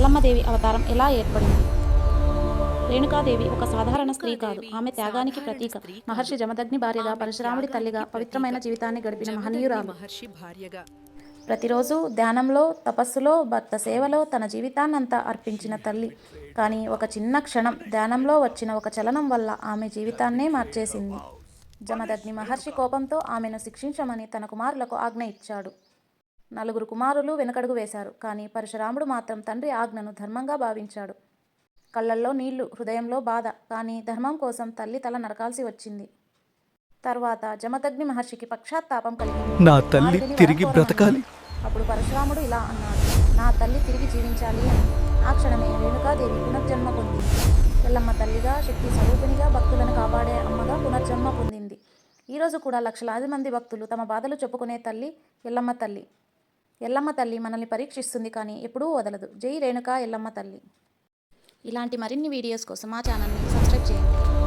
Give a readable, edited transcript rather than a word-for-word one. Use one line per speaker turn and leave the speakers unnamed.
ఎల్లమ్మదేవి అవతారం ఎలా ఏర్పడింది? రేణుకాదేవి ఒక సాధారణ స్త్రీ కాదు. ఆమె త్యాగానికి
సాధారణ
ప్రతీక.
స్త్రీ కాదు.
మహర్షి జమదగ్ని భార్యగా,
ఆమె
పరశురాముడి తల్లిగా,
త్యాగానికి ప్రతీక.
పవిత్రమైన జీవితాన్ని గడిపిన
జమదగ్ని
మహనీయురాలు.
మహర్షి భార్యగా.
ప్రతిరోజు ధ్యానంలో, తపస్సులో, భర్త సేవలో తన జీవితాన్నంతా అర్పించిన తల్లి. కానీ ఒక చిన్న క్షణం ధ్యానంలో వచ్చిన ఒక చలనం వల్ల ఆమె జీవితాన్నే మార్చేసింది. జమదగ్ని మహర్షి కోపంతో ఆమెను శిక్షించమని తన కుమారులకు ఆజ్ఞ ఇచ్చాడు. నలుగురు కుమారులు వెనుకడుగు వేశారు. కానీ పరశురాముడు మాత్రం తండ్రి ఆజ్ఞను ధర్మంగా భావించాడు. కళ్ళల్లో నీళ్లు, హృదయంలో బాధ. కానీ ధర్మం కోసం తల్లి తల నరకాల్సి వచ్చింది. తర్వాత జమదగ్ని మహర్షికి పశ్చాత్తాపం కలిగింది.
నా తల్లి
నారదుని
తిరిగి
వరం
బ్రతకాలి.
కోరమన్నాడు. అప్పుడు పరశురాముడు ఇలా అన్నాడు, నా తల్లి తిరిగి జీవించాలి అని. ఆ క్షణమే రేణుకాదేవి పునర్జన్మ పొందింది. ఎల్లమ్మ తల్లిగా, శక్తి స్వరూపిణిగా, భక్తులను కాపాడే అమ్మగా పునర్జన్మ పొందింది. ఈరోజు కూడా లక్షలాది మంది భక్తులు తమ బాధలు చెప్పుకునే తల్లి ఎల్లమ్మ తల్లి. ఎల్లమ్మ తల్లి మనల్ని పరీక్షిస్తుంది, కానీ ఎప్పుడూ వదలదు. జై రేణుకా ఎల్లమ్మ తల్లి. ఇలాంటి మరిన్ని వీడియోస్ కోసం మా ఛానల్ని సబ్స్క్రైబ్ చేయండి.